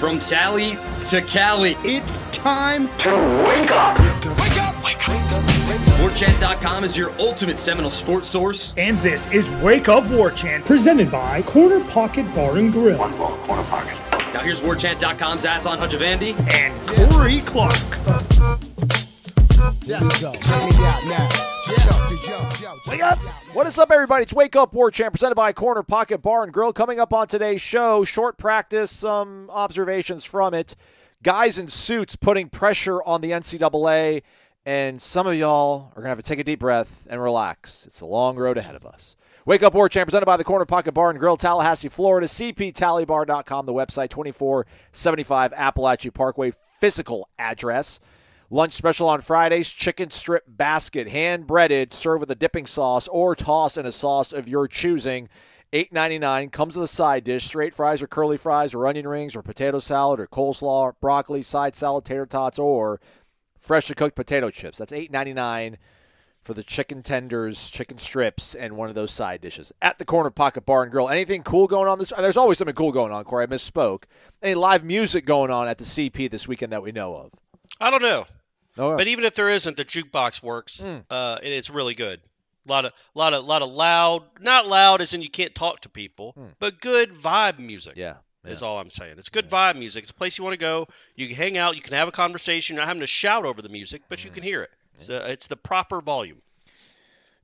From Tally to Cali, It's time to wake up. Wake up! Wake up! Warchant.com is your ultimate Seminole sports source. And this is Wake Up Warchant, presented by Corner Pocket Bar and Grill. One ball, corner pocket. Now here's Warchant.com's Asan Hajavandi. And Corey Clark. Wake up! What is up, everybody? It's Wake Up Warchant, presented by Corner Pocket Bar and Grill. Coming up on today's show, short practice, some observations from it. Guys in suits putting pressure on the NCAA, and some of y'all are going to have to take a deep breath and relax. It's a long road ahead of us. Wake Up Warchant, presented by the Corner Pocket Bar and Grill, Tallahassee, Florida, cptallybar.com, the website, 2475 Appalachia Parkway, physical address. Lunch special on Fridays, chicken strip basket, hand-breaded, served with a dipping sauce or toss in a sauce of your choosing. $8.99, comes with a side dish, straight fries or curly fries or onion rings or potato salad or coleslaw, broccoli, side salad, tater tots, or freshly cooked potato chips. That's $8.99 for the chicken tenders, chicken strips, and one of those side dishes. At the Corner Pocket Bar and Grill. Anything cool going on this? There's always something cool going on, Corey. I misspoke. Any live music going on at the CP this weekend that we know of? I don't know. Oh, But even if there isn't, the jukebox works, and it's really good. A lot of loud, not loud as in you can't talk to people, but good vibe music. Yeah. Is all I'm saying. It's good vibe music. It's a place you want to go. You can hang out. You can have a conversation. You're not having to shout over the music, but you can hear it. It's the proper volume.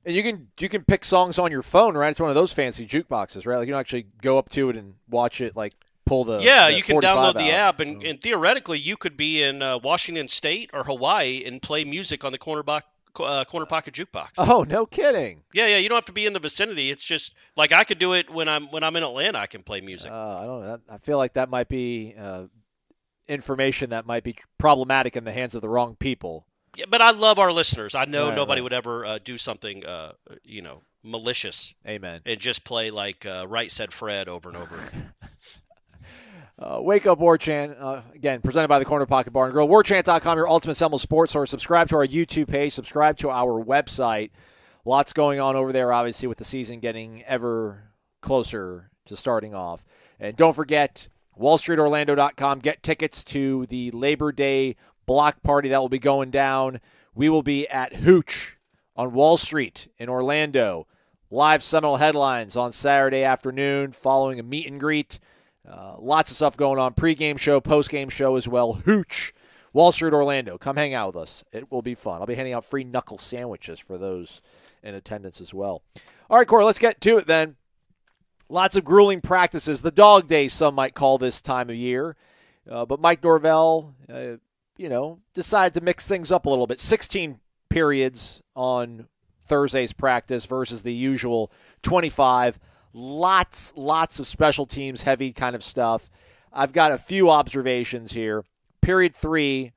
And you can pick songs on your phone, right? It's one of those fancy jukeboxes, right? Like you don't actually go up to it and watch it, like pull the you can 45 download the out. app, and theoretically you could be in Washington State or Hawaii and play music on the Corner Pocket Jukebox. Oh, no kidding. Yeah. You don't have to be in the vicinity. It's just like I could do it when I'm in Atlanta. I can play music. I don't know. I feel like that might be information that might be problematic in the hands of the wrong people. Yeah, but I love our listeners. I know Right, nobody right. would ever do something, malicious. Amen. And just play like Right Said Fred over and over. Wake Up Warchant, again, presented by the Corner Pocket Bar and Grill. Warchant.com, your ultimate Seminole sports source. Subscribe to our YouTube page. Subscribe to our website. Lots going on over there, obviously, with the season getting ever closer to starting off. And don't forget, wallstreetorlando.com. Get tickets to the Labor Day block party that will be going down. We will be at Hooch on Wall Street in Orlando. Live Seminole headlines on Saturday afternoon following a meet and greet. Lots of stuff going on. Pre-game show, post-game show as well. Hooch, Wall Street, Orlando. Come hang out with us. It will be fun. I'll be handing out free knuckle sandwiches for those in attendance as well. All right, Corey, let's get to it then. Lots of grueling practices. The dog days, some might call this time of year. But Mike Norvell, decided to mix things up a little bit. 16 periods on Thursday's practice versus the usual 25. Lots of special teams, heavy kind of stuff. I've got a few observations here. Period 3,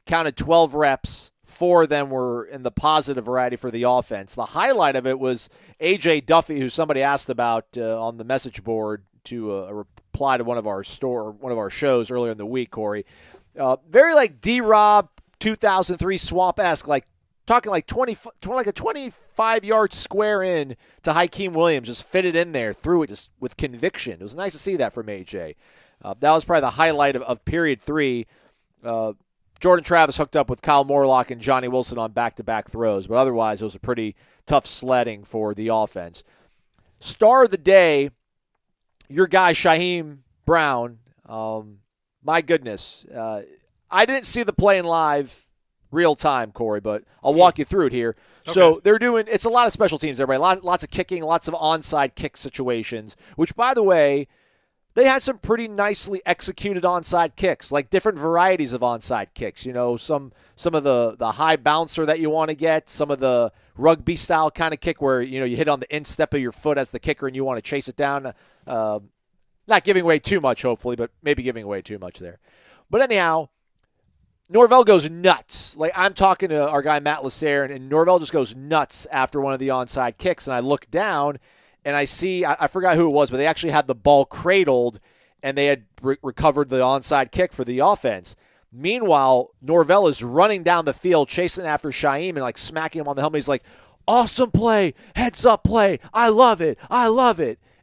counted 12 reps. 4 of them were in the positive variety for the offense. The highlight of it was A.J. Duffy, who somebody asked about on the message board to a reply to one of our shows earlier in the week, Corey. Very like D-Rob 2003 Swamp-esque, talking like a 25-yard square in to Hakeem Williams, just fitted in there, threw it just with conviction. It was nice to see that from A.J. That was probably the highlight of period 3. Jordan Travis hooked up with Kyle Morlock and Johnny Wilson on back-to-back throws, but otherwise it was a pretty tough sledding for the offense. Star of the day, your guy Shaheem Brown. My goodness. I didn't see the play in live real time, Corey, but I'll walk you through it here. Okay. So they're doing – it's a lot of special teams, everybody. Lots of kicking, lots of onside kick situations, which, by the way, they had some pretty nicely executed onside kicks, like different varieties of onside kicks. Some of the high bouncer that you want to get, some of the rugby-style kind of kick where, you hit on the instep of your foot as the kicker and you want to chase it down. Not giving away too much, hopefully, but maybe giving away too much there. But anyhow, Norvell goes nuts. Like, I'm talking to our guy Matt Lasser, and Norvell just goes nuts after one of the onside kicks. And I look down, and I see, I forgot who it was, but they actually had the ball cradled, and they had recovered the onside kick for the offense. Meanwhile, Norvell is running down the field, chasing after Shaheem and, smacking him on the helmet. He's like, awesome play, heads-up play, I love it.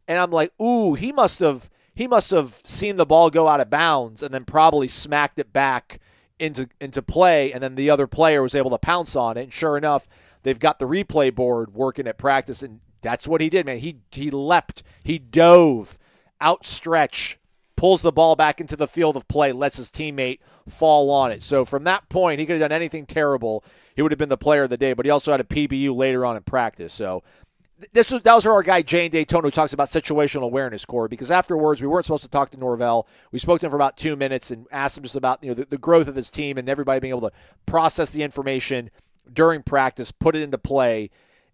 And I'm like, ooh, he must have he must have seen the ball go out of bounds and then probably smacked it back into play, and then the other player was able to pounce on it. And sure enough, they've got the replay board working at practice, and that's what he did, man. He leapt, he dove, outstretched, pulls the ball back into the field of play, lets his teammate fall on it. So from that point, he could have done anything terrible. He would have been the player of the day, but he also had a PBU later on in practice. So that was our guy, Jane Daytona, who talks about situational awareness, Corey, because afterwards we weren't supposed to talk to Norvell. We spoke to him for about 2 minutes and asked him just about the growth of his team and everybody being able to process the information during practice, put it into play.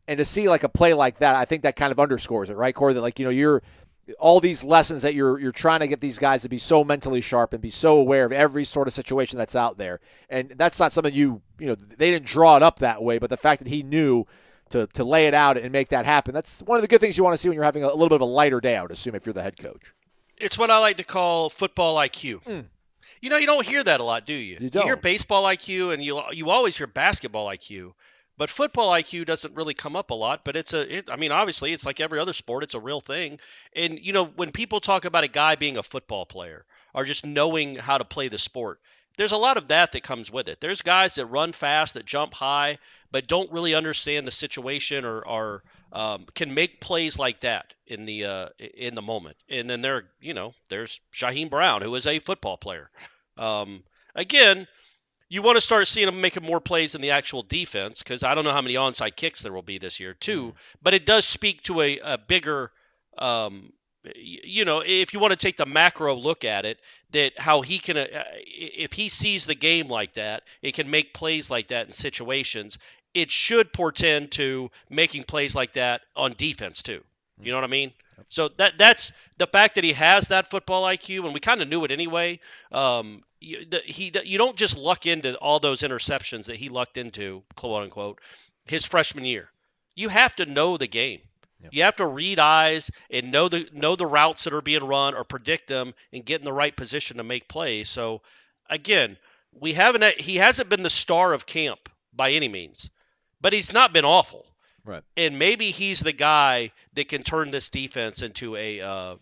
And to see like a play like that, I think that kind of underscores it, right, Corey? That you're all these lessons that you're trying to get these guys to be so mentally sharp and be so aware of every sort of situation that's out there. And that's not something they didn't draw it up that way, but the fact that he knew to lay it out and make that happen, that's one of the good things you want to see when you're having a little bit of a lighter day, I would assume, if you're the head coach. It's what I like to call football IQ. You don't hear that a lot, do you? You don't. You hear baseball IQ, and you always hear basketball IQ. But football IQ doesn't really come up a lot, but obviously it's like every other sport. It's a real thing. And, when people talk about a guy being a football player or just knowing how to play the sport, there's a lot of that comes with it. There's guys that run fast, that jump high, but don't really understand the situation or can make plays like that in the moment. And then there's Shaheem Brown, who is a football player. Again, you want to start seeing him making more plays than the actual defense, because I don't know how many onside kicks there will be this year too. But it does speak to a bigger, if you want to take the macro look at it, that how he can, if he sees the game like that, it can make plays like that in situations. It should portend to making plays like that on defense too. You know what I mean? So that's the fact that he has that football IQ, and we kind of knew it anyway. You don't just luck into all those interceptions that he lucked into, quote unquote, his freshman year. You have to know the game. Yep. You have to read eyes and know the routes that are being run or predict them and get in the right position to make plays. So again, he hasn't been the star of camp by any means, but he's not been awful. Right. And maybe he's the guy that can turn this defense into a,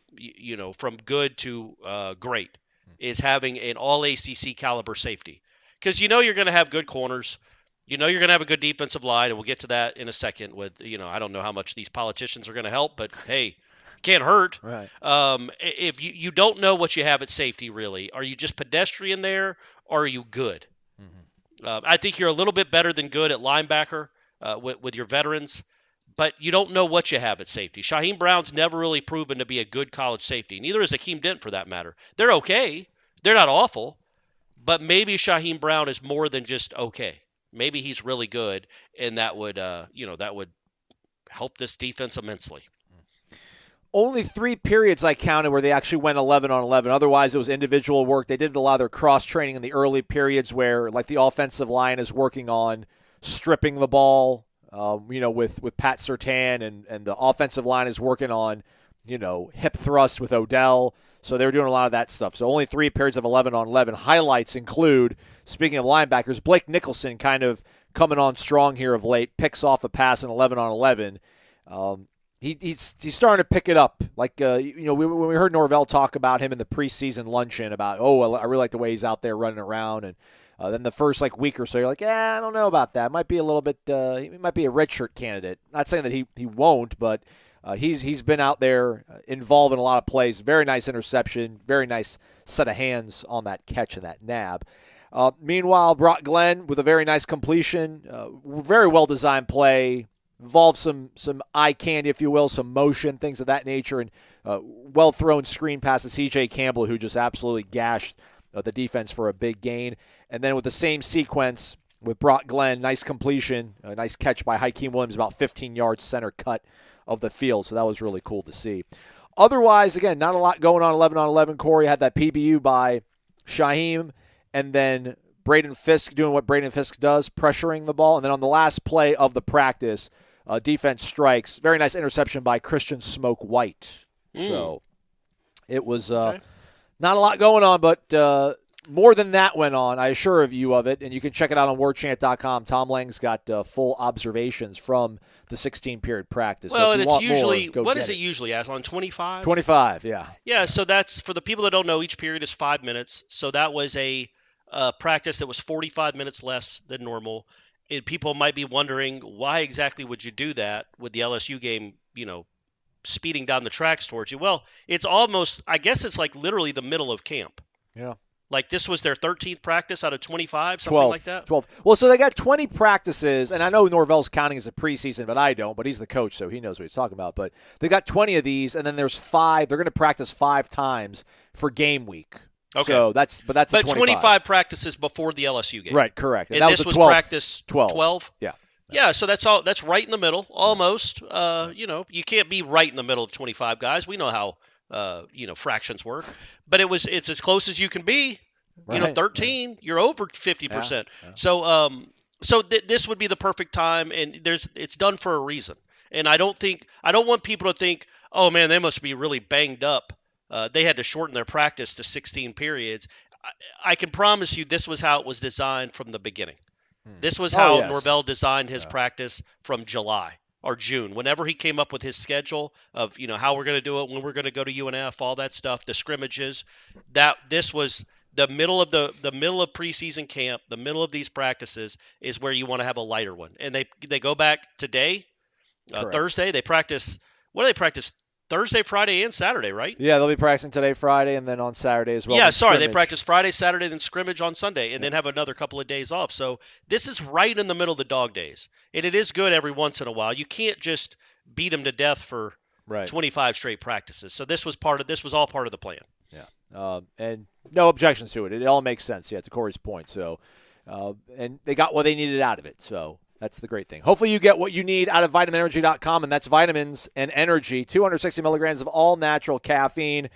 from good to great, is having an all-ACC caliber safety. Because you're going to have good corners. You're going to have a good defensive line, and we'll get to that in a second with, I don't know how much these politicians are going to help, but hey, can't hurt. Right. If you don't know what you have at safety, really, are you just pedestrian there, or are you good? Mm-hmm. I think you're a little bit better than good at linebacker. With your veterans, but you don't know what you have at safety. Shaheem Brown's never really proven to be a good college safety. Neither is Akeem Dent, for that matter. They're okay. They're not awful, but maybe Shaheem Brown is more than just okay. Maybe he's really good, and that would help this defense immensely. Only 3 periods I counted where they actually went 11 on 11. Otherwise, it was individual work. They did a lot of their cross-training in the early periods where, like, the offensive line is working on stripping the ball, with Pat Surtain, and the offensive line is working on, hip thrust with Odell. So they were doing a lot of that stuff. So only 3 periods of 11 on 11. Highlights include, speaking of linebackers, Blake Nicholson kind of coming on strong here of late, picks off a pass in 11 on 11. He's starting to pick it up. Like, when we heard Norvell talk about him in the preseason luncheon about, I really like the way he's out there running around, and then the first week or so, you're like, I don't know about that. Might be a little bit. He might be a redshirt candidate. Not saying that he won't, but he's been out there involved in a lot of plays. Very nice interception. Very nice set of hands on that catch and that nab. Meanwhile, Brock Glenn with a very nice completion. Very well designed play. Involved some eye candy, if you will, some motion, things of that nature, and well thrown screen pass to C.J. Campbell, who just absolutely gashed the defense for a big gain. And then with the same sequence with Brock Glenn, nice completion, a nice catch by Hakeem Williams, about 15 yards center cut of the field. So that was really cool to see. Otherwise, again, not a lot going on 11 on 11. Corey had that PBU by Shaheem, and then Braden Fisk doing what Braden Fisk does, pressuring the ball. And then on the last play of the practice, defense strikes. Very nice interception by Christian Smoke White. So it was not a lot going on, but more than that went on, I assure you of it, and you can check it out on warchant.com. Tom Lang's got full observations from the 16-period practice. Well, so and it's usually, what is it usually as on 25? 25, yeah. Yeah, so that's, for the people that don't know, each period is 5 minutes. So that was a practice that was 45 minutes less than normal. And people might be wondering, why exactly would you do that with the LSU game, speeding down the tracks towards you? Well, it's almost, I guess it's like literally the middle of camp. Yeah. Like this was their 13th practice out of 25, something 12, like that? 12. Well, so they got 20 practices, and I know Norvell's counting as a preseason, but I don't, but he's the coach, so he knows what he's talking about. But they got 20 of these, and then there's 5. They're going to practice 5 times for game week. Okay. So that's 25 practices before the LSU game. Right, correct. And that this was was practice 12? Yeah. Yeah, so that's right in the middle, almost. You can't be right in the middle of 25 guys. We know how fractions work, but it's as close as you can be. Right. 13, you're over 50%. Yeah. So this would be the perfect time, and it's done for a reason. And I don't want people to think, oh man, they must be really banged up. They had to shorten their practice to 16 periods. I can promise you, this was how it was designed from the beginning. This was how Norvell designed his practice from July or June, whenever he came up with his schedule of how we're going to do it, when we're going to go to UNF, all that stuff, the scrimmages. That this was the middle of the middle of preseason camp, the middle of these practices is where you want to have a lighter one. And they go back today, Thursday. They practice. What do they practice? Thursday, Friday, and Saturday, right? Yeah, they'll be practicing today, Friday, and then on Saturday as well. Yeah, sorry, they practice Friday, Saturday, then scrimmage on Sunday, and then have another couple of days off. So this is right in the middle of the dog days, and it is good every once in a while. You can't just beat them to death for 25 straight practices. So this was all part of the plan. Yeah, and no objections to it. It all makes sense. Yeah, to Corey's point. So, and they got what they needed out of it. So. That's the great thing. Hopefully you get what you need out of vitaminenergy.com, and that's vitamins and energy, 260 milligrams of all-natural caffeine,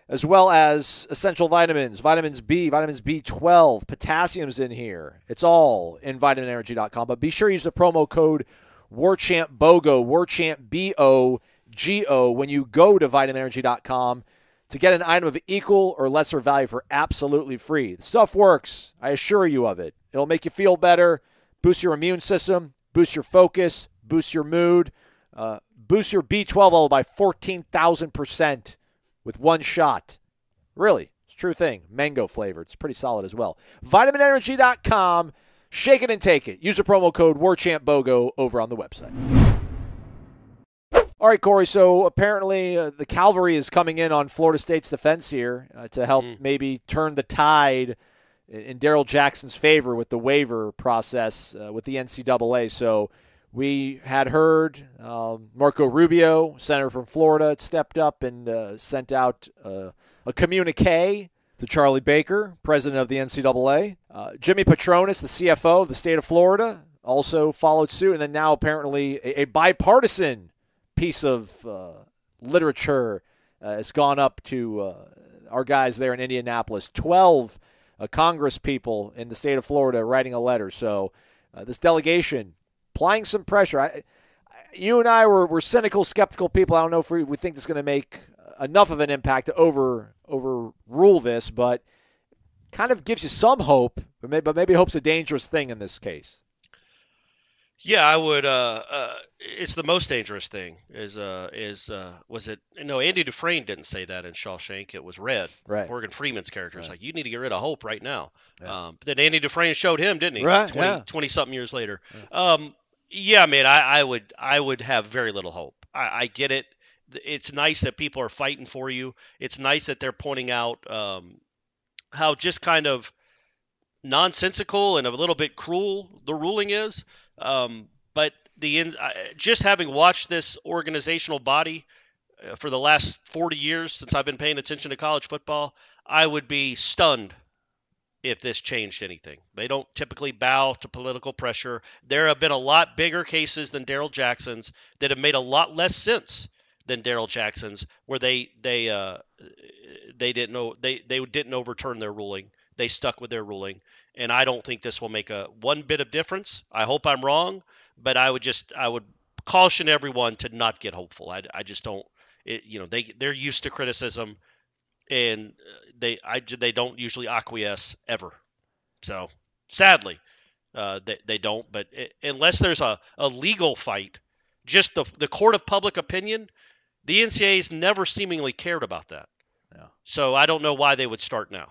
as well as essential vitamins, vitamins B, vitamins B12, potassium's in here. It's all in vitaminenergy.com. But be sure to use the promo code WARCHANT BOGO, WARCHANT BOGO, when you go to vitaminenergy.com to get an item of equal or lesser value for absolutely free. The stuff works. I assure you of it. It'll make you feel better. Boost your immune system, boost your focus, boost your mood, boost your B12 level by 14,000% with one shot. Really, it's a true thing. Mango flavored. It's pretty solid as well. VitaminEnergy.com. Shake it and take it. Use the promo code WARCHANTBOGO over on the website. All right, Corey, so apparently the cavalry is coming in on Florida State's defense here to help maybe turn the tide in Darrell Jackson's favor with the waiver process with the NCAA. So we had heard Marco Rubio, senator from Florida, stepped up and sent out a communique to Charlie Baker, president of the NCAA. Jimmy Patronis, the CFO of the state of Florida, also followed suit. And then now apparently a bipartisan piece of literature has gone up to our guys there in Indianapolis. 12 Congress people in the state of Florida writing a letter. So this delegation applying some pressure. You and I were cynical, skeptical people. I don't know if we think this is going to make enough of an impact to overrule this, but kind of gives you some hope, but maybe hope's a dangerous thing in this case. Yeah, I would. It's the most dangerous thing. Was it? No, Andy Dufresne didn't say that in Shawshank. It was Red. Right. Morgan Freeman's character. It's Right. like, you need to get rid of hope right now. Yeah. But then Andy Dufresne showed him, didn't he? Right. 20-something years later. Yeah, man, I would have very little hope. I get it. It's nice that people are fighting for you. It's nice that they're pointing out how just kind of nonsensical and a little bit cruel the ruling is. But just having watched this organizational body for the last 40 years since I've been paying attention to college football, I would be stunned if this changed anything. They don't typically bow to political pressure. There have been a lot bigger cases than Darrell Jackson's that have made a lot less sense than Darrell Jackson's, where they didn't overturn their ruling. They stuck with their ruling. And I don't think this will make one bit of difference. I hope I'm wrong, but I would caution everyone to not get hopeful. I just don't. They're used to criticism, and they don't usually acquiesce ever. So sadly, they don't. But unless there's a legal fight, just the court of public opinion, the NCAA's never seemingly cared about that. Yeah. So I don't know why they would start now.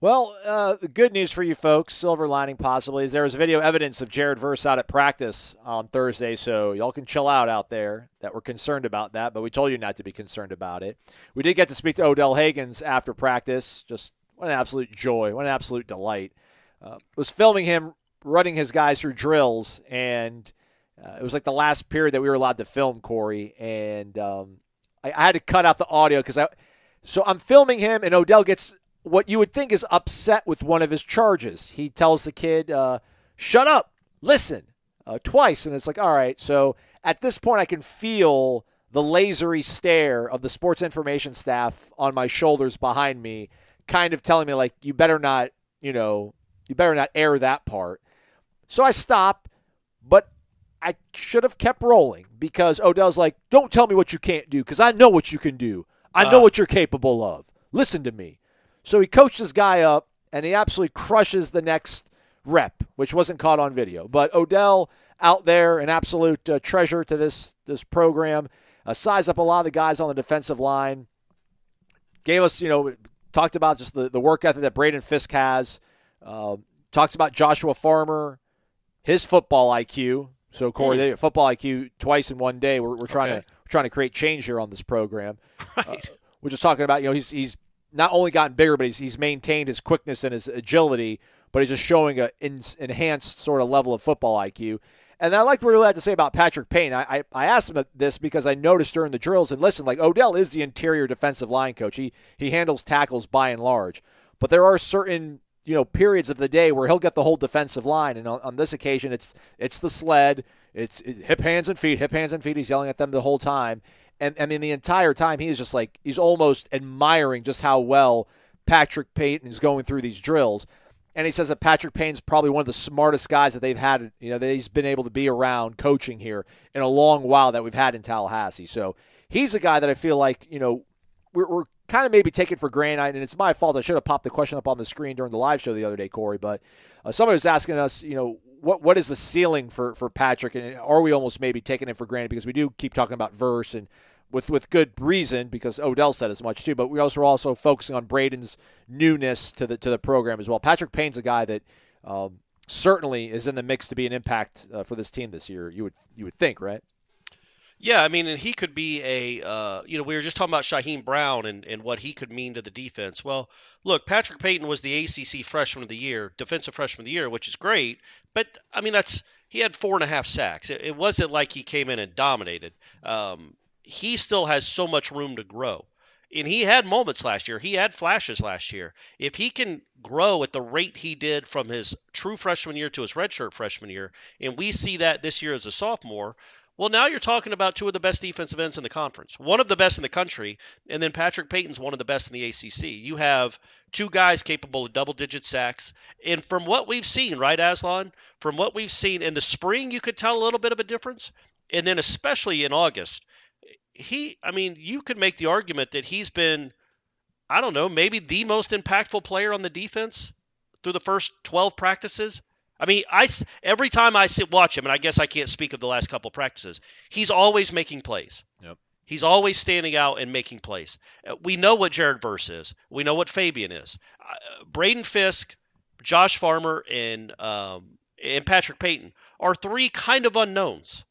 Well, the good news for you folks, silver lining possibly, is there was video evidence of Jared Verse out at practice on Thursday, so y'all can chill out there that we're concerned about that, but we told you not to be concerned about it. We did get to speak to Odell Haggins after practice. Just what an absolute joy, what an absolute delight. Was filming him running his guys through drills, and it was like the last period that we were allowed to film, Corey, and I had to cut out the audio so I'm filming him, and Odell gets what you would think is upset with one of his charges. He tells the kid, shut up, listen, twice. And it's like, all right. So at this point, I can feel the lasery stare of the sports information staff on my shoulders behind me, kind of telling me, like, you better not air that part. So I stop, but I should have kept rolling because Odell's like, don't tell me what you can't do because I know what you can do. I know what you're capable of. Listen to me. So he coached his guy up, and he absolutely crushes the next rep, which wasn't caught on video. But Odell out there, an absolute treasure to this program, sized up a lot of the guys on the defensive line, gave us, talked about just the work ethic that Braden Fisk has, talks about Joshua Farmer, his football IQ. So, Corey, football IQ twice in one day. We're trying to create change here on this program. Right. We're just talking about, he's not only gotten bigger, but he's maintained his quickness and his agility, but he's just showing an enhanced sort of level of football IQ. And I like what he had to say about Patrick Payne. I asked him this because I noticed during the drills, and listen, like Odell is the interior defensive line coach. He handles tackles by and large. But there are certain periods of the day where he'll get the whole defensive line, and on this occasion it's the sled, it's hip, hands, and feet. He's yelling at them the whole time. And I mean, the entire time, he is just like, he's almost admiring just how well Patrick Payne is going through these drills. And he says that Patrick Payne's probably one of the smartest guys that they've had, that he's been able to be around coaching here in a long while that we've had in Tallahassee. So he's a guy that I feel like, we're kind of maybe taking for granted, and it's my fault. I should have popped the question up on the screen during the live show the other day, Corey. But somebody was asking us, what is the ceiling for Patrick, and are we almost maybe taking it for granted because we do keep talking about Verse and with good reason because Odell said as much too, but we also are also focusing on Braden's newness to the program as well. Patrick Payne's a guy that certainly is in the mix to be an impact for this team this year. You would think, right? Yeah, I mean, and he could be we were just talking about Shaheem Brown and what he could mean to the defense. Well, look, Patrick Payton was the ACC Freshman of the Year, Defensive Freshman of the Year, which is great. But, I mean, he had 4.5 sacks. It wasn't like he came in and dominated. He still has so much room to grow. And he had moments last year. He had flashes last year. If he can grow at the rate he did from his true freshman year to his redshirt freshman year, and we see that this year as a sophomore, well, now you're talking about two of the best defensive ends in the conference, one of the best in the country, and then Patrick Payton's one of the best in the ACC. You have two guys capable of double-digit sacks. And from what we've seen, right, Aslan? From what we've seen in the spring, you could tell a little bit of a difference. And then especially in August, you could make the argument that he's been, I don't know, maybe the most impactful player on the defense through the first 12 practices. I mean, every time I watch him, and I guess I can't speak of the last couple practices, he's always making plays. Yep. He's always standing out and making plays. We know what Jared Verse is. We know what Fabian is. Braden Fisk, Josh Farmer, and Patrick Payton are three kind of unknowns.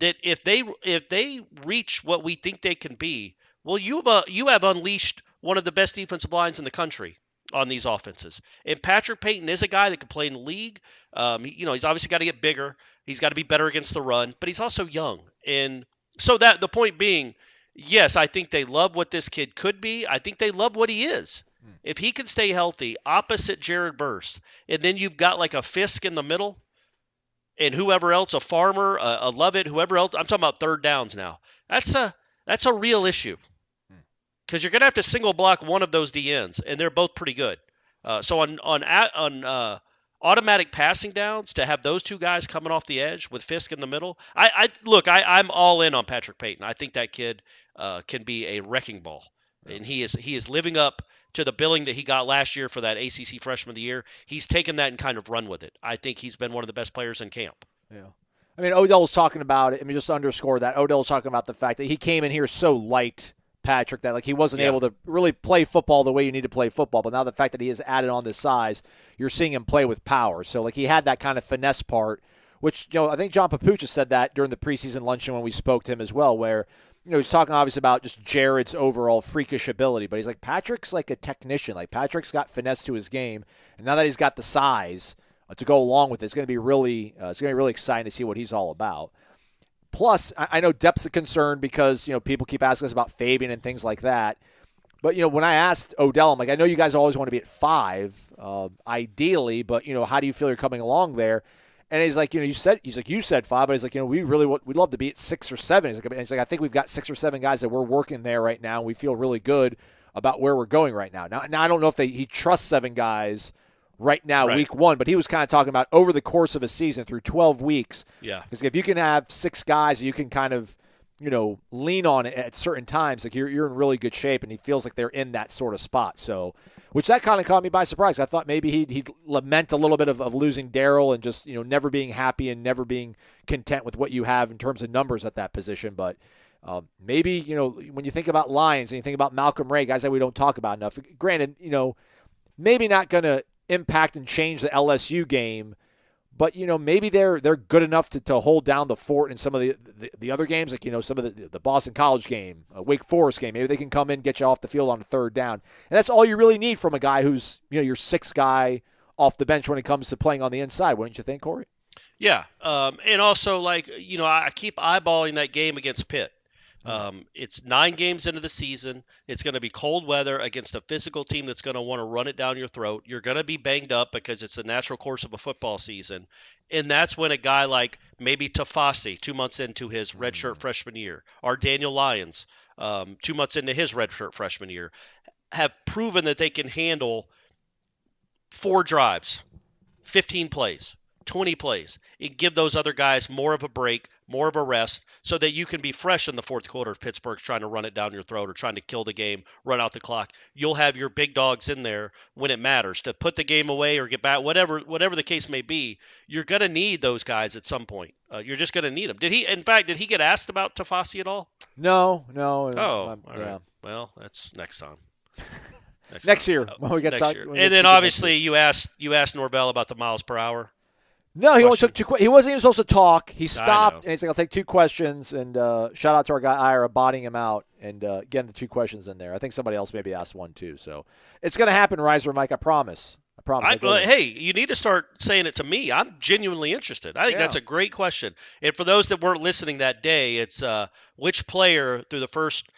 That if they reach what we think they can be, well, you have unleashed one of the best defensive lines in the country on these offenses. And Patrick Payton is a guy that can play in the league. He's obviously got to get bigger. He's got to be better against the run, but he's also young. And so that the point being, yes, I think they love what this kid could be. I think they love what he is. If he can stay healthy opposite Jared Verse, and then you've got like a Fisk in the middle, and whoever else, a Farmer, a Lovett, whoever else, I'm talking about third downs now. That's a real issue because you're going to have to single block one of those DNs, and they're both pretty good. So on automatic passing downs, to have those two guys coming off the edge with Fisk in the middle, I'm all in on Patrick Payton. I think that kid can be a wrecking ball, and he is living up to the billing that he got last year for that ACC Freshman of the Year, he's taken that and kind of run with it. I think he's been one of the best players in camp. Yeah. I mean, Odell was talking about it. I mean, just to underscore that, Odell was talking about the fact that he came in here so light, Patrick, that like he wasn't able to really play football the way you need to play football. But now the fact that he has added on this size, you're seeing him play with power. So like he had that kind of finesse part, which I think John Papucha said that during the preseason luncheon when we spoke to him as well, where he's talking obviously about just Jared's overall freakish ability, but he's like Patrick's like a technician. Like Patrick's got finesse to his game, and now that he's got the size to go along with it, it's going to be really exciting to see what he's all about. Plus, I know depth's a concern because people keep asking us about Fabian and things like that. But when I asked Odell, I'm like, I know you guys always want to be at 5, ideally, but how do you feel you're coming along there? And he's like, you said 5, but he's like, we'd love to be at 6 or 7. He's like, I think we've got 6 or 7 guys that we're working there right now. And we feel really good about where we're going right now. Now I don't know if he trusts 7 guys right now, right. Week 1, but he was kind of talking about over the course of a season through 12 weeks. Yeah. Because if you can have 6 guys, you can kind of, lean on it at certain times. Like you're in really good shape, and he feels like they're in that sort of spot. So, which that kind of caught me by surprise. I thought maybe he'd lament a little bit of losing Darrell and just never being happy and never being content with what you have in terms of numbers at that position. But maybe when you think about Lions and you think about Malcolm Ray, guys that we don't talk about enough. Granted, maybe not going to impact and change the LSU game, but maybe they're good enough to hold down the fort in some of the other games, like some of the Boston College game, Wake Forest game. Maybe they can come in, get you off the field on a 3rd down, and that's all you really need from a guy who's your 6th guy off the bench when it comes to playing on the inside. Wouldn't you think, Corey? Yeah, and also I keep eyeballing that game against Pitt. It's 9 games into the season. It's going to be cold weather against a physical team that's going to want to run it down your throat. You're going to be banged up because it's the natural course of a football season. And that's when a guy like maybe Tafasi, 2 months into his redshirt freshman year, or Daniel Lyons, 2 months into his redshirt freshman year, have proven that they can handle 4 drives, 15 plays, 20 plays, and give those other guys more of a break, more of a rest, so that you can be fresh in the 4th quarter if Pittsburgh's trying to run it down your throat or trying to kill the game, run out the clock. You'll have your big dogs in there when it matters to put the game away or get back, whatever the case may be. You're going to need those guys at some point. You're just going to need them. Did he get asked about Tafasi at all? No. Oh, all right. Well, that's next time. Next year. When we get next year. And then obviously you asked Norvell about the miles per hour. No, he only took 2 questions. He wasn't even supposed to talk. He stopped, and he's like, I'll take 2 questions. And shout out to our guy, Ira, botting him out and getting the 2 questions in there. I think somebody else maybe asked 1, too. So it's going to happen, Riser Mike. I promise. Hey, you need to start saying it to me. I'm genuinely interested. I think that's a great question. And for those that weren't listening that day, it's which player through the first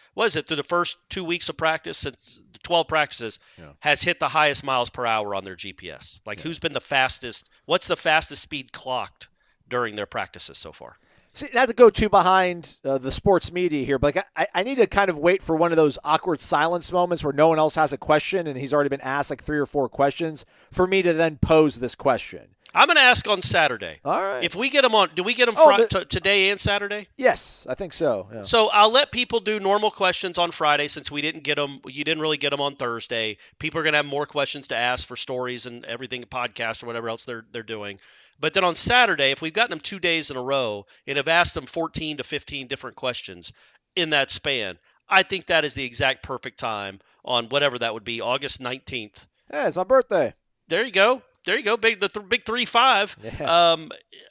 2 weeks of practice, since 12 practices, has hit the highest miles per hour on their GPS? Who's been the fastest? What's the fastest speed clocked during their practices so far? See, not to go too behind the sports media here, but I need to kind of wait for one of those awkward silence moments where no one else has a question and he's already been asked 3 or 4 questions for me to then pose this question. I'm going to ask on Saturday. All right. If we get them on, do we get them today and Saturday? Yes, I think so. Yeah. So I'll let people do normal questions on Friday since we didn't get them. You didn't really get them on Thursday. People are going to have more questions to ask for stories and everything, podcasts or whatever else they're doing. But then on Saturday, if we've gotten them 2 days in a row and have asked them 14 to 15 different questions in that span, I think that is the exact perfect time on whatever that would be, August 19th. Hey, it's my birthday. There you go. Big 3-5. Yeah.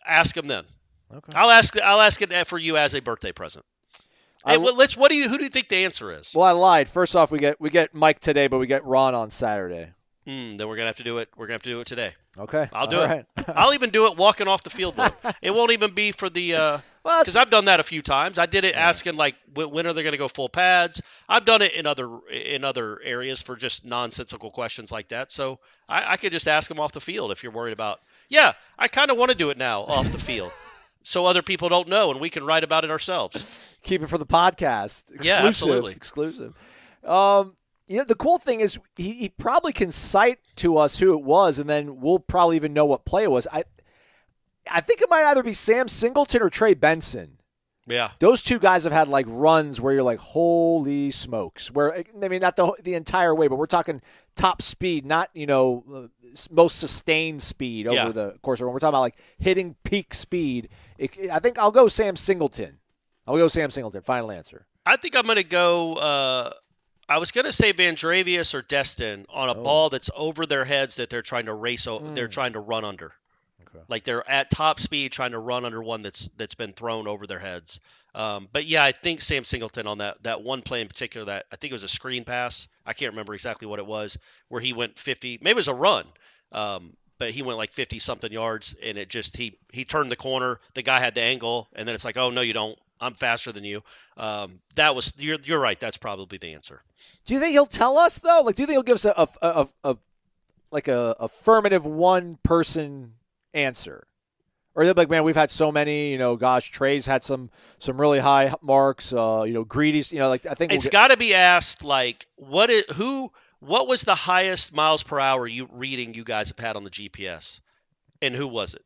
Ask them then. Okay. I'll ask it for you as a birthday present. Hey, who do you think the answer is? Well, I lied. First off, we get Mike today, but we get Ron on Saturday. Then we're gonna have to do it. We're gonna have to do it today. Okay. I'll do it. I'll even do it walking off the field. It won't even be for the because I've done that a few times. I did it asking when are they going to go full pads. I've done it in other areas for just nonsensical questions like that. So I could just ask them off the field if you're worried about. Yeah, I kind of want to do it now off the field, so other people don't know and we can write about it ourselves. Keep it for the podcast. Exclusive. Yeah, absolutely. Exclusive. The cool thing is he probably can cite to us who it was, and then we'll probably even know what play it was. I think it might either be Sam Singleton or Trey Benson. Yeah. Those two guys have had like runs where you're like, holy smokes. Where, I mean, not the entire way, but we're talking top speed, not, most sustained speed over the course of when we're talking about like hitting peak speed. I think I'll go Sam Singleton. Final answer. I think I'm going to go I was going to say Vandrevius or Destin on a ball that's over their heads that they're trying to race they're trying to run under. Okay. Like they're at top speed trying to run under one that's been thrown over their heads. But yeah, I think Sam Singleton on that one play in particular, that I think it was a screen pass. I can't remember exactly what it was, where he went 50, maybe it was a run. But he went like 50-something yards, and it just he turned the corner. The guy had the angle, and then it's like, oh, no, you don't. I'm faster than you. You're right. That's probably the answer. Do you think he'll tell us, though? Like, do you think he'll give us a affirmative one-person answer? Or they'll be like, man, we've had so many, Trey's had some really high marks, Greedy's, like I think it's got to be asked, like, what was the highest miles per hour reading you guys have had on the GPS, and who was it?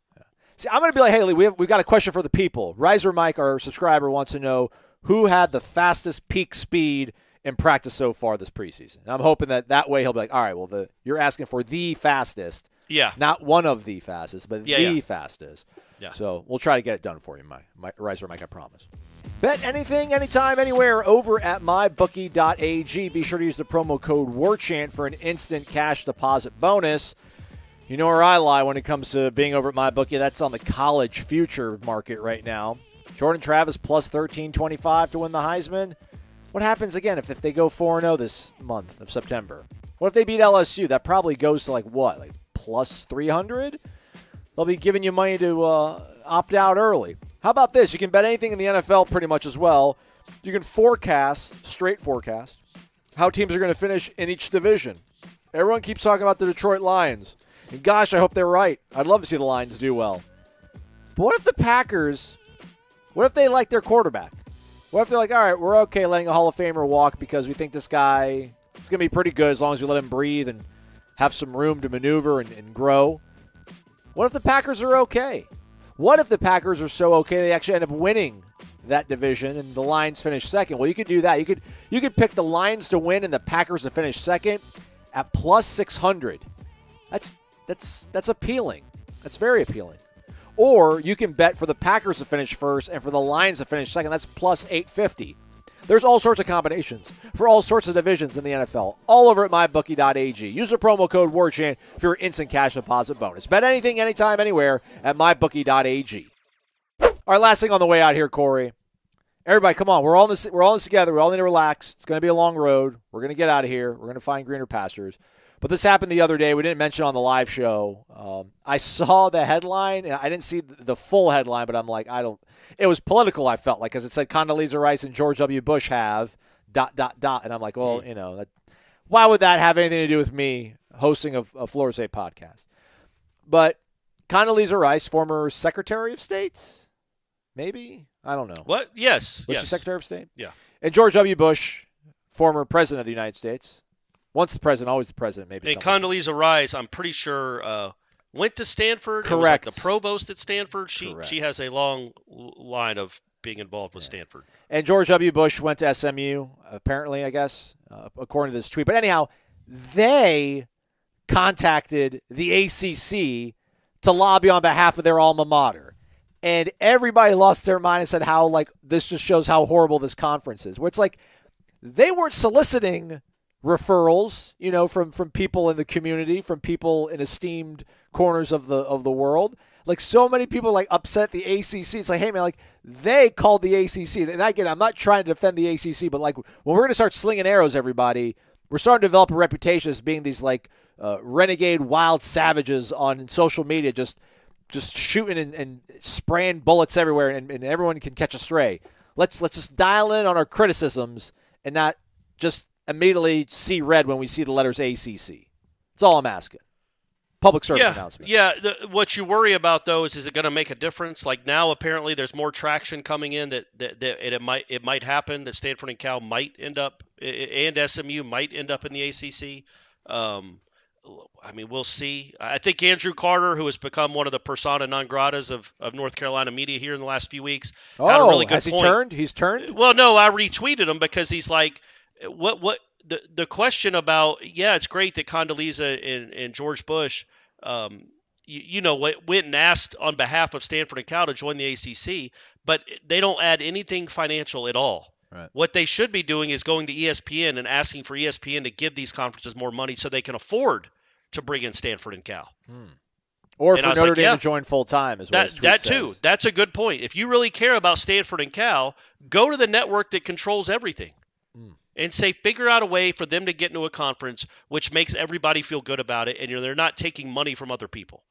See, I'm going to be like, hey, Lee, we've got a question for the people. Riser Mike, our subscriber, wants to know who had the fastest peak speed in practice so far this preseason. And I'm hoping that way he'll be like, all right, well, you're asking for the fastest. Yeah. Not one of the fastest, but the fastest. Yeah. So we'll try to get it done for you, Riser Mike, I promise. Bet anything, anytime, anywhere over at mybookie.ag. Be sure to use the promo code WARCHANT for an instant cash deposit bonus. You know where I lie when it comes to being over at MyBookie. That's on the college future market right now. Jordan Travis plus 1325 to win the Heisman. What happens again if they go 4-0 this month of September? What if they beat LSU? That probably goes to like plus 300? They'll be giving you money to opt out early. How about this? You can bet anything in the NFL pretty much as well. You can straight forecast, how teams are going to finish in each division. Everyone keeps talking about the Detroit Lions. And gosh, I hope they're right. I'd love to see the Lions do well. But what if the Packers, what if they like their quarterback? What if they're like, all right, we're okay letting a Hall of Famer walk because we think this guy is going to be pretty good as long as we let him breathe and have some room to maneuver and grow? What if the Packers are okay? What if the Packers are so okay they actually end up winning that division and the Lions finish second? Well, you could do that. You could pick the Lions to win and the Packers to finish second at plus 600. That's appealing. That's very appealing. Or you can bet for the Packers to finish first and for the Lions to finish second. That's plus 850. There's all sorts of combinations for all sorts of divisions in the NFL. All over at mybookie.ag. Use the promo code WARCHANT for your instant cash deposit bonus. Bet anything, anytime, anywhere at mybookie.ag. All right, last thing on the way out here, Corey. Everybody, come on. We're all in this together. We all need to relax. It's going to be a long road. We're going to get out of here. We're going to find greener pastures. But this happened the other day. We didn't mention it on the live show. I saw the headline. And I didn't see the full headline, but I'm like, it was political, I felt like, because it said Condoleezza Rice and George W. Bush have ... And I'm like, well, why would that have anything to do with me hosting a Florida State podcast? But Condoleezza Rice, former Secretary of State, maybe? I don't know. What? Yes. Was she Secretary of State? Yeah. And George W. Bush, former President of the United States. Once the president, always the president, maybe. And Condoleezza Rice, I'm pretty sure, went to Stanford. Correct. Was like the provost at Stanford. She has a long line of being involved with Stanford. And George W. Bush went to SMU, apparently, I guess, according to this tweet. But anyhow, they contacted the ACC to lobby on behalf of their alma mater. And everybody lost their mind and said how, this just shows how horrible this conference is. Where it's like they weren't soliciting referrals, from people in the community, from people in esteemed corners of the world. Like, so many people upset the ACC. It's like, hey man, they called the ACC. And again, I'm not trying to defend the ACC, but when we're going to start slinging arrows, everybody, we're starting to develop a reputation as being these renegade wild savages on social media, just shooting and spraying bullets everywhere, and everyone can catch a stray. Let's just dial in on our criticisms and not just immediately see red when we see the letters ACC. That's all I'm asking. Public service announcement. Yeah, what you worry about, though, is it going to make a difference? Like now, apparently, there's more traction coming in that it might happen that Stanford and Cal might end up, and SMU might end up in the ACC. I mean, we'll see. I think Andrew Carter, who has become one of the persona non gratas of North Carolina media here in the last few weeks, had a really good has he point. turned? He's turned? Well, no, I retweeted him because he's like, what the question about, it's great that Condoleezza and George Bush, went and asked on behalf of Stanford and Cal to join the ACC, but they don't add anything financial at all. Right. What they should be doing is going to ESPN and asking for ESPN to give these conferences more money so they can afford to bring in Stanford and Cal. Or And for I was Notre like, Dame to join full time as well. That too. That's a good point. If you really care about Stanford and Cal, go to the network that controls everything and say, figure out a way for them to get into a conference which makes everybody feel good about it, and they're not taking money from other people.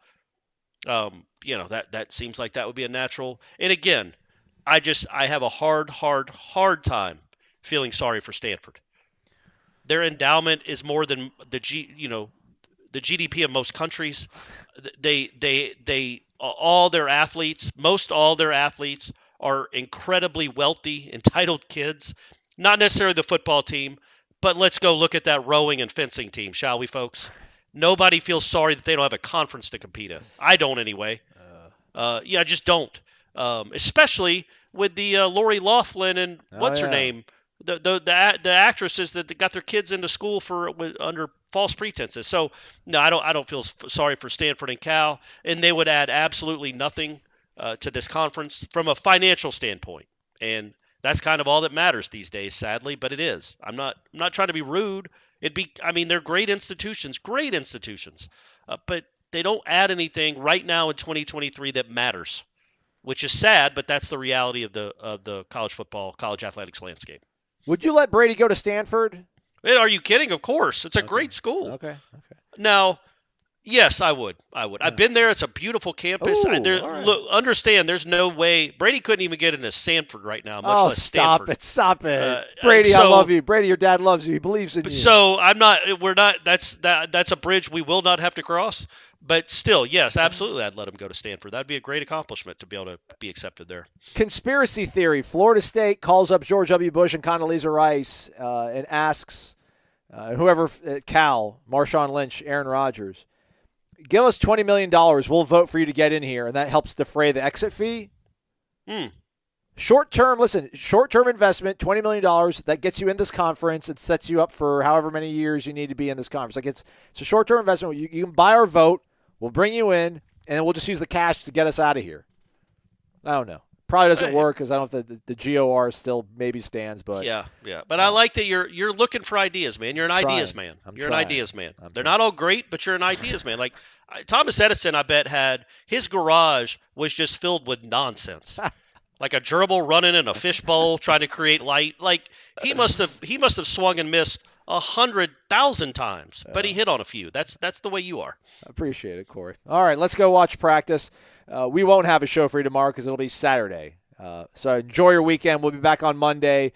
That seems like that would be a natural. And again, I have a hard time feeling sorry for Stanford. Their endowment is more than the GDP of most countries. All their athletes are incredibly wealthy, entitled kids. Not necessarily the football team, but let's go look at that rowing and fencing team, shall we, folks? Nobody feels sorry that they don't have a conference to compete in. I don't anyway. I just don't. Especially with the Lori Loughlin and what's her name, the actresses that got their kids into school under false pretenses. So no, I don't feel sorry for Stanford and Cal, and they would add absolutely nothing to this conference from a financial standpoint, and that's kind of all that matters these days, sadly. But it is. I'm not trying to be rude. They're great institutions, but they don't add anything right now in 2023 that matters, which is sad, but that's the reality of the college football, college athletics landscape. Would you let Brady go to Stanford? Are you kidding? Of course. It's a great school. Okay. Now, yes, I would. I've been there. It's a beautiful campus. Ooh, all right. Look, understand, there's no way. Brady couldn't even get into Sanford right now, much less Stanford. Stop it. Brady, I love you. Brady, your dad loves you. He believes in you. So that's a bridge we will not have to cross. But still, yes, absolutely, I'd let him go to Stanford. That'd be a great accomplishment to be able to be accepted there. Conspiracy theory. Florida State calls up George W. Bush and Condoleezza Rice and asks whoever, Cal, Marshawn Lynch, Aaron Rodgers, give us $20 million. We'll vote for you to get in here, and that helps defray the exit fee. Short-term investment, $20 million. That gets you in this conference. It sets you up for however many years you need to be in this conference. It's a short-term investment. You can buy our vote. We'll bring you in, and then we'll just use the cash to get us out of here. I don't know. Probably doesn't work because I don't know if the GOR still maybe stands. But yeah. But I like that you're looking for ideas, man. You're an ideas man. You're an ideas man. They're not all great, but you're an ideas man. Like Thomas Edison, I bet had his garage was just filled with nonsense. Like a gerbil running in a fishbowl trying to create light. Like he must have swung and missed 100,000 times, but he hit on a few. That's the way you are. I appreciate it, Corey. All right, let's go watch practice. We won't have a show for you tomorrow because it'll be Saturday. So enjoy your weekend. We'll be back on Monday.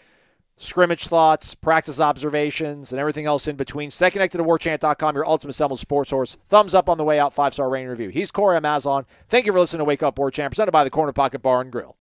Scrimmage thoughts, practice observations, and everything else in between. Stay connected to warchant.com, your ultimate Seminoles sports source. Thumbs up on the way out, 5-star rating review. He's Corey. I'm Aslan. Thank you for listening to Wake Up Warchant, presented by the Corner Pocket Bar and Grill.